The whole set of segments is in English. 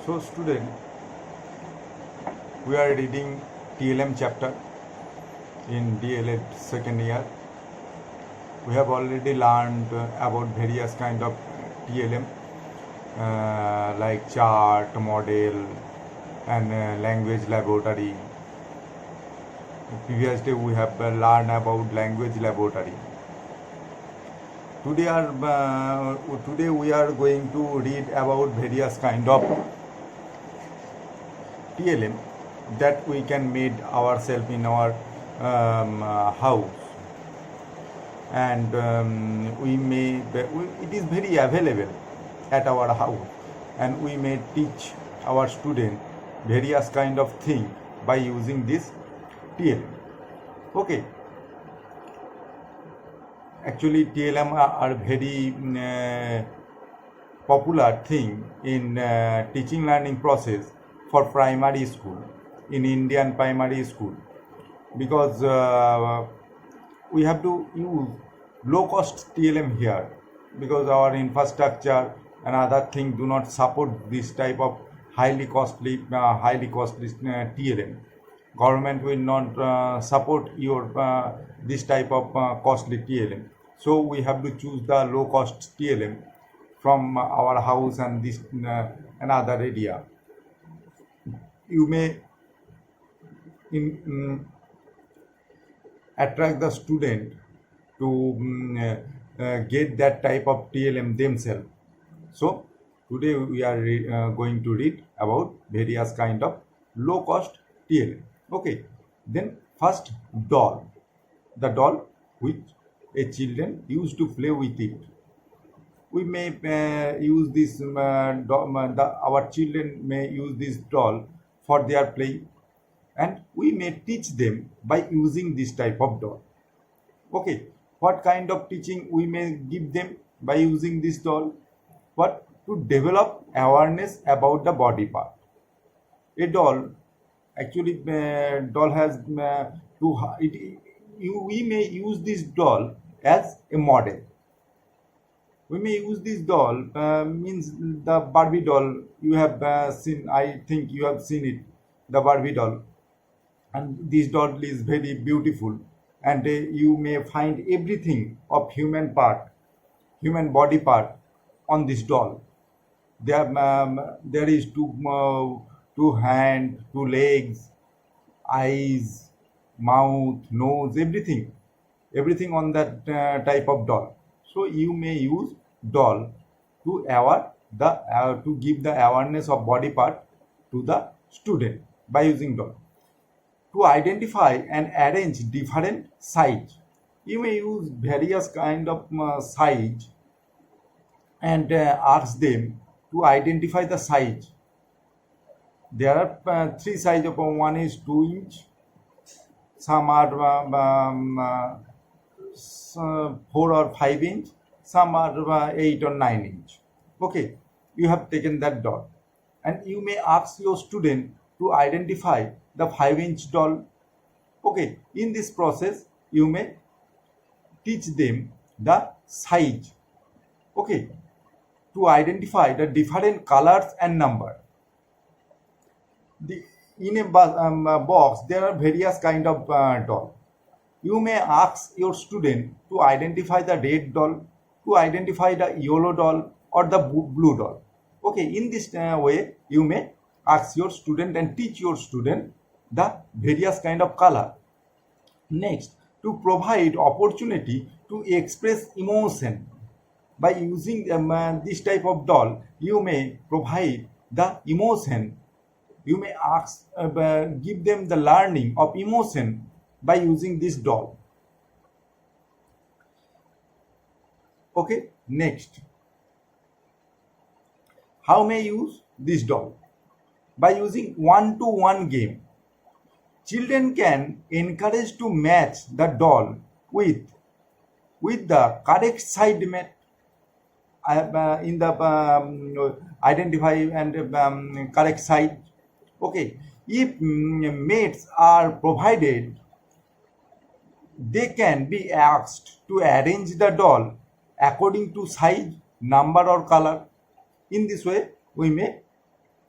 So student, we are reading TLM chapter in DLED second year. We have already learned about various kind of TLM like chart, model and language laboratory. Previous day we have learned about language laboratory. Today we are going to read about various kind of TLM that we can make ourselves in our house, and it is very available at our house, and we may teach our student various kind of thing by using this TLM. Okay, actually TLM are very popular thing in teaching learning process for primary school, in Indian primary school, because we have to use low cost TLM here, because our infrastructure and other things do not support this type of highly costly TLM. Government will not support your this type of costly TLM. So we have to choose the low cost TLM from our house and this another area. You may attract the student to get that type of TLM themselves. So today we are going to read about various kind of low cost TLM. Okay, then first, doll. The doll which a children used to play with it. We may use this our children may use this doll for their play, and we may teach them by using this type of doll. Okay, what kind of teaching we may give them by using this doll? What? To develop awareness about the body part. A doll, actually doll has we may use this doll as a model. We may use this doll, means the Barbie doll. You have seen, I think you have seen it, the Barbie doll. And this doll is very beautiful, and you may find everything of human body part on this doll. There is two hand, two legs, eyes, mouth, nose, everything on that type of doll. So you may use doll to to give the awareness of body part to the student by using doll. To identify and arrange different size, you may use various kind of size and ask them to identify the size. There are three sizes of one is 2 inch, some are 4 or 5 inch, some are 8 or 9 inch. Okay, you have taken that doll, and you may ask your student to identify the 5-inch doll. Okay, in this process you may teach them the size. Okay, to identify the different colors and number. In a box there are various kind of doll. You may ask your student to identify the red doll, to identify the yellow doll or the blue doll. Okay, in this way you may ask your student and teach your student the various kind of color. Next, to provide opportunity to express emotion. By using this type of doll, you may provide the emotion. You may ask, give them the learning of emotion by using this doll. Okay, next, how may use this doll? By using one-to-one game. Children can encourage to match the doll with the correct side mate in the identify and correct side. Okay, if mates are provided, they can be asked to arrange the doll according to size, number or color. In this way, we may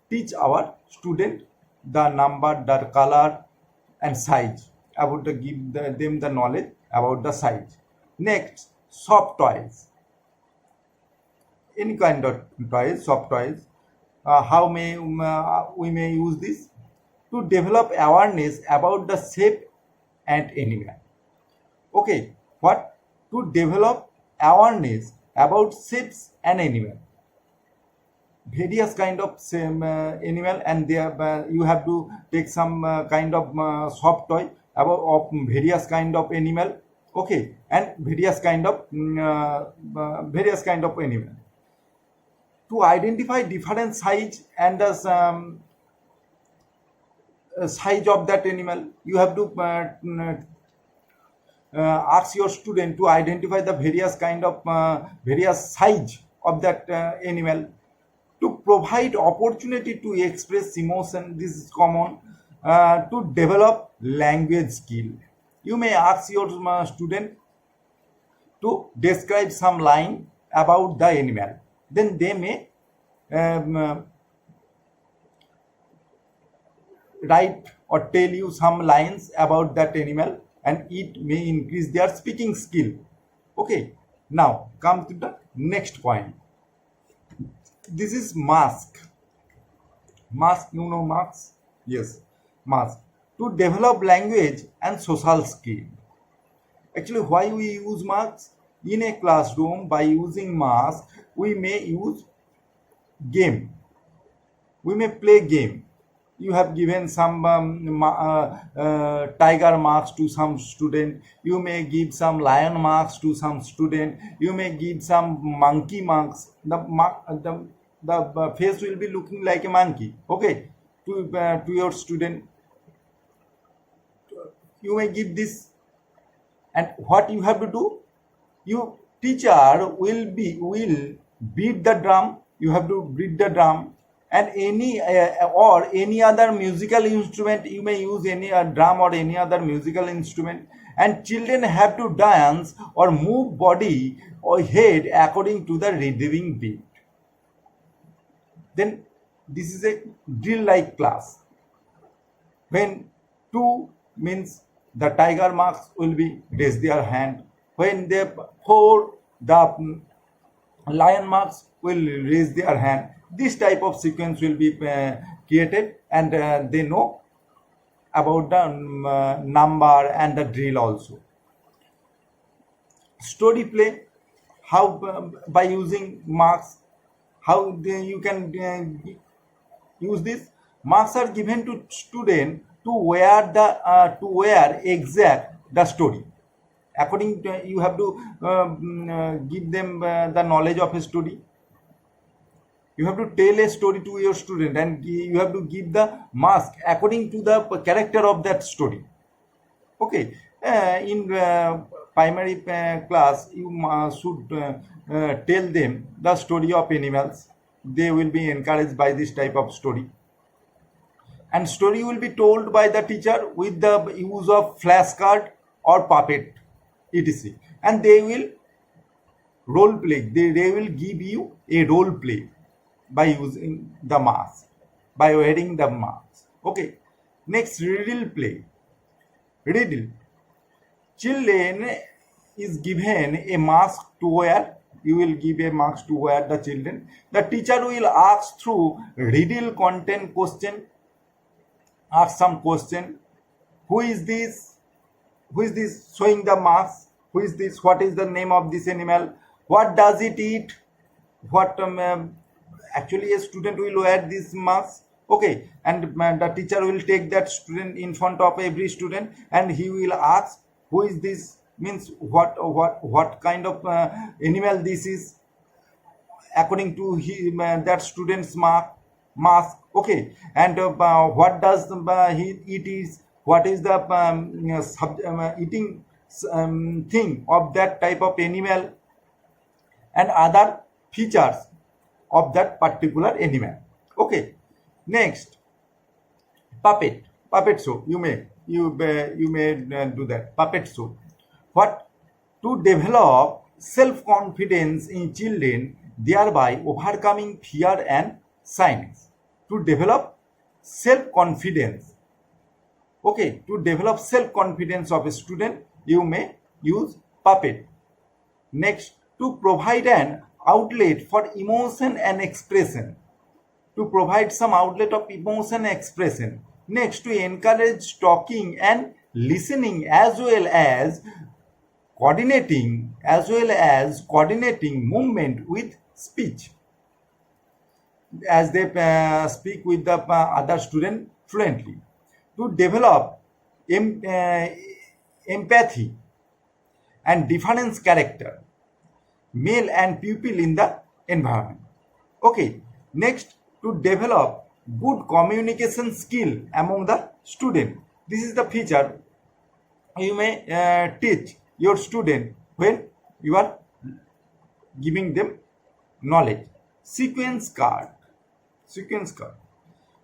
teach our student the number, the color, and size. About the them the knowledge about the size. Next, soft toys. Any kind of toys, soft toys. How may we may use this to develop awareness about the shape and animal. Okay, what to develop awareness about shapes and animal, various kind of same animal, and there you have to take some kind of soft toy about of various kind of animal. Okay, and various kind of animal to identify different size and the size of that animal. You have to ask your student to identify the various kind of various size of that animal, to provide opportunity to express emotion. This is common. To develop language skill, you may ask your student to describe some line about the animal, then they may write or tell you some lines about that animal, and it may increase their speaking skill. Okay, now come to the next point. This is mask. Mask, you know mask? Yes, mask. To develop language and social skill. Actually, why we use masks? In a classroom, by using mask, we may use game. We may play game. You have given some tiger marks to some student. You may give some lion marks to some student. You may give some monkey marks. The face will be looking like a monkey. Okay, to your student. You may give this, and what you have to do? You teacher will beat the drum. You have to beat the drum, and any or any other musical instrument. You may use any drum or any other musical instrument, and children have to dance or move body or head according to the rhythm beat. Then this is a drill like class. When two means the tiger marks will be raise their hand. When they four, the lion marks will raise their hand. This type of sequence will be created, and they know about the number and the drill also. Story play, how by using marks, how you can use this. Marks are given to student to wear exact the story. According to, you have to give them the knowledge of a story. You have to tell a story to your student, and you have to give the mask according to the character of that story. Okay, in primary class, you should tell them the story of animals. They will be encouraged by this type of story. And story will be told by the teacher with the use of flashcard or puppet, etc. And they will role play. They will give you a role play by using the mask, by wearing the mask. Okay. Next, riddle play. Riddle. Children is given a mask to wear. You will give a mask to wear the children. The teacher will ask through riddle content question. Ask some question. Who is this? Who is this showing the mask? Who is this? What is the name of this animal? What does it eat? What actually a student will wear this mask. Okay, and the teacher will take that student in front of every student, and he will ask, who is this? Means what kind of animal this is, according to that student's mask. Okay, and what does he eat is, what is the eating thing of that type of animal, and other features of that particular animal. Okay, next, puppet show. You may do that puppet show. What? To develop self-confidence in children, thereby overcoming fear and shyness. to develop self-confidence. Okay, to develop self-confidence of a student, you may use puppet. Next, to provide an outlet for emotion and expression. To provide some outlet of emotion and expression. Next, to encourage talking and listening as well as coordinating movement with speech, as they speak with the other student fluently. To develop empathy and difference character, male and pupil in the environment. Okay, next, to develop good communication skill among the student. This is the feature you may teach your student when you are giving them knowledge. Sequence card.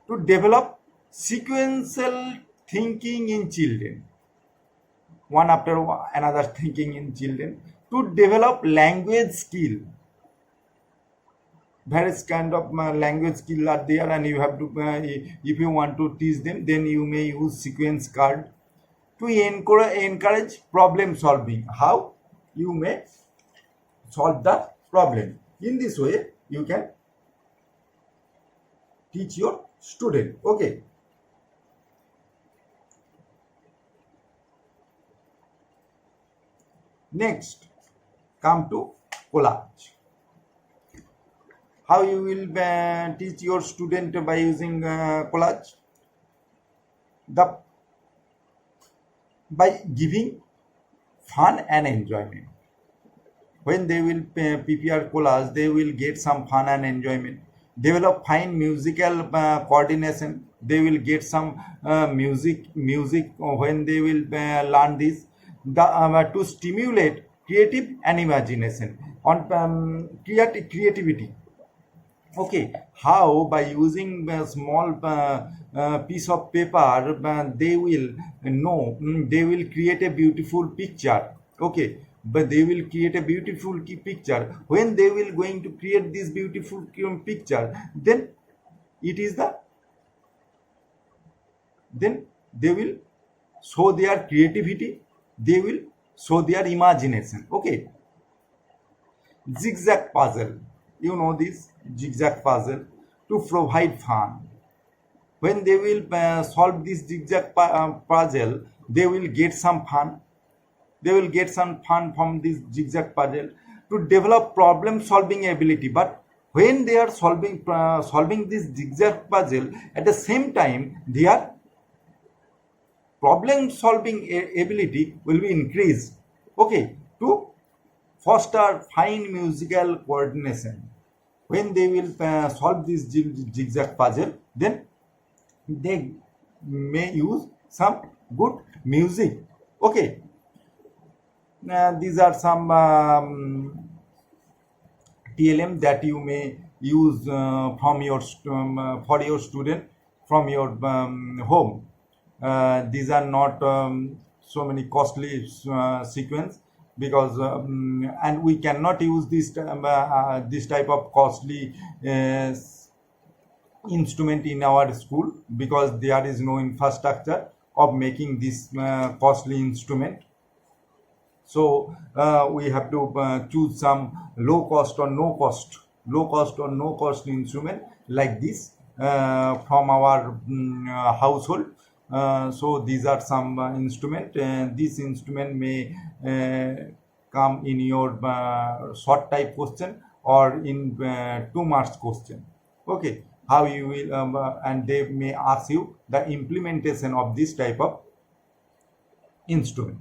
To develop sequential thinking in children, one after another thinking in children. To develop language skill, various kind of language skill are there, and you have to if you want to teach them, then you may use sequence card. To encourage problem solving, how you may solve the problem. In this way you can teach your student. Okay, next, come to collage. How you will teach your student by using collage? By giving fun and enjoyment. When they will prepare collage, they will get some fun and enjoyment. Develop fine musical coordination. They will get some music when they will learn this. To stimulate creative and imagination on creativity. Okay, how? By using a small piece of paper, they will know, they will create a beautiful picture. Okay, but they will create a beautiful picture. When they will going to create this beautiful picture, then it is then they will show their creativity, they will show their imagination. Okay, zigzag puzzle. You know this zigzag puzzle. To provide fun. When they will solve this zigzag puzzle, they will get some fun. They will get some fun from this zigzag puzzle. To develop problem solving ability. But when they are solving this zigzag puzzle, at the same time their problem solving ability will be increased. Okay, to foster fine musical coordination. When they will solve this zigzag puzzle, then they may use some good music. Okay, these are some TLM that you may use from your for your student from your home. These are not so many costly sequence, because and we cannot use this type of costly instrument in our school, because there is no infrastructure of making this costly instrument. So we have to choose some low cost or no cost instrument like this from our household. So these are some instrument. This instrument may come in your short type question or in 2 marks question. Okay, how you will and they may ask you the implementation of this type of instrument.